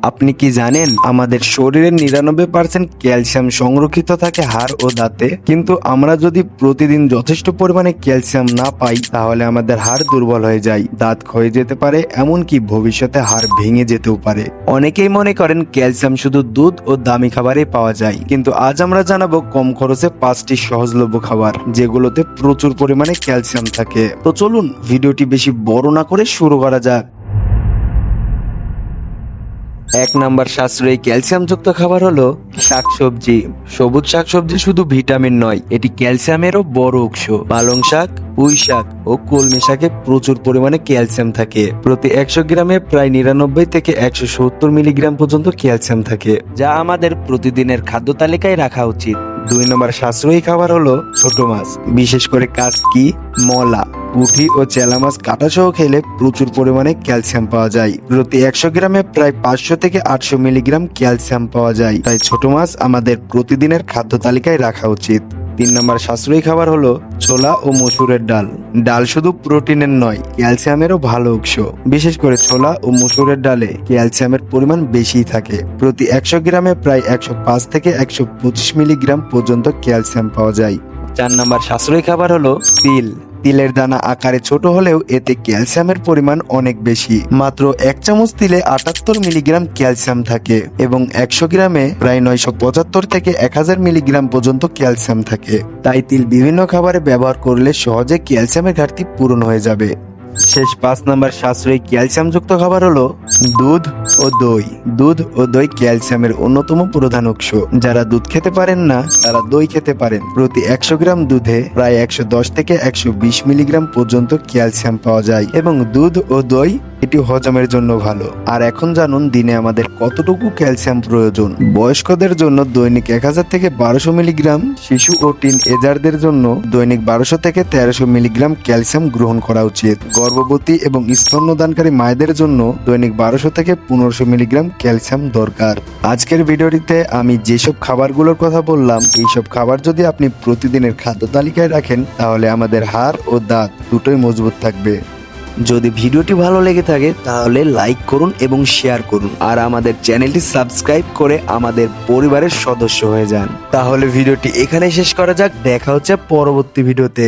আপনি কি জানেন আমাদের শরীরের 99% ক্যালসিয়াম সংরক্ষিত থাকে হাড় ও দাঁতে, কিন্তু আমরা যদি প্রতিদিন যথেষ্ট পরিমাণে ক্যালসিয়াম না পাই তাহলে আমাদের হাড় দুর্বল হয়ে যায়, দাঁত ক্ষয়ে যেতে পারে, এমনকি ভবিষ্যতে হাড় ভেঙে যেতেও পারে। অনেকেই মনে করেন ক্যালসিয়াম শুধু দুধ ও দামি খাবারে পাওয়া যায়, কিন্তু আজ আমরা জানাবো কম খরচে 5টি সহজলভ্য খাবার যেগুলোতে প্রচুর পরিমাণে ক্যালসিয়াম থাকে। তো চলুন ভিডিওটি বেশি বড় না করে শুরু করা যাক। 1 নাম্বার সাশ্রয়ী ক্যালসিয়ামযুক্ত খাবার হলো শাকসবজি। সবুজ শাকসবজি শুধু ভিটামিন নয়, এটি ক্যালসিয়ামেরও বড় উৎস। পালং শাক, পুঁই শাক ও কলমি শাকে প্রচুর পরিমাণে ক্যালসিয়াম থাকে। প্রতি 100 গ্রামে প্রায় 99 থেকে 170 মিলিগ্রাম পর্যন্ত ক্যালসিয়াম থাকে, যা আমাদের প্রতিদিনের খাদ্য তালিকায় রাখা উচিত। 2 নম্বর সাশ্রয়ী খাবার হলো ছোট মাছ, বিশেষ করে কাসকি, মলা, পুঁটি ও চেলা মাছ কাটা সহ খেলে প্রচুর পরিমাণে ক্যালসিয়াম পাওয়া যায়। প্রতি 100 গ্রামে প্রায় 500 থেকে 800 মিলিগ্রাম ক্যালসিয়াম পাওয়া যায়, তাই ছোট মাছ আমাদের প্রতিদিনের খাদ্য তালিকায় রাখা উচিত। 3 নম্বর সাশ্রয়ী খাবার হলো ছোলা ও মসুরের ডাল। ডাল শুধু প্রোটিনের নয়, ক্যালসিয়ামেরও ভালো উৎস। বিশেষ করে ছোলা ও মসুরের ডালে ক্যালসিয়ামের পরিমাণ বেশি থাকে। প্রতি 100 গ্রামে প্রায় 105 থেকে 125 মিলিগ্রাম পর্যন্ত ক্যালসিয়াম পাওয়া যায়। 4 নম্বর সাশ্রয়ী খাবার হলো তিল। তিলের দানা আকারে ছোট হলেও এতে ক্যালসিয়ামের পরিমাণ অনেক বেশি। মাত্র 1 চামচ তিলে 78 মিলিগ্রাম ক্যালসিয়াম থাকে এবং 100 গ্রামে প্রায় 975 থেকে 1000 মিলিগ্রাম পর্যন্ত ক্যালসিয়াম থাকে। তাই তিল বিভিন্ন খাবারে ব্যবহার করলে সহজে ক্যালসিয়ামের ঘাটতি পূরণ হয়ে যাবে। শেষ 5 নম্বর সাশ্রয়ী ক্যালসিয়ামযুক্ত খাবার হলো দুধ ও দই। দুধ ও দই ক্যালসিয়ামের অন্যতম প্রধান উৎস। যারা দুধ খেতে পারেন না তারা দই খেতে পারেন। প্রতি 100 গ্রাম দুধে প্রায় 110 থেকে 120 মিলিগ্রাম পর্যন্ত ক্যালসিয়াম পাওয়া যায় এবং দুধ ও দই এটি হজমের জন্য ভালো। আর এখন জানুন দিনে আমাদের কতটুকু ক্যালসিয়াম প্রয়োজন। বয়স্কদের জন্য দৈনিক 1000 থেকে 1200 মিলিগ্রাম, শিশু ও টিন এজারদের জন্য দৈনিক 1200 থেকে 1300 মিলিগ্রাম ক্যালসিয়াম গ্রহণ করা উচিত। গর্ভবতী এবং স্তন্যদানকারী মায়েদের জন্য দৈনিক 1200 থেকে 1500 মিলিগ্রাম ক্যালসিয়াম দরকার। আজকের ভিডিওটিতে আমি যেসব খাবারগুলোর কথা বললাম, এইসব খাবার যদি আপনি প্রতিদিনের খাদ্য তালিকায় রাখেন তাহলে আমাদের হাড় ও দাঁত দুটোই মজবুত থাকবে। যদি ভিডিওটি ভালো লেগে থাকে তাহলে লাইক করুন এবং শেয়ার করুন, আর আমাদের চ্যানেলটি সাবস্ক্রাইব করে আমাদের পরিবারের সদস্য হয়ে যান। তাহলে ভিডিওটি এখানেই শেষ করা যাক, দেখা হচ্ছে পরবর্তী ভিডিওতে।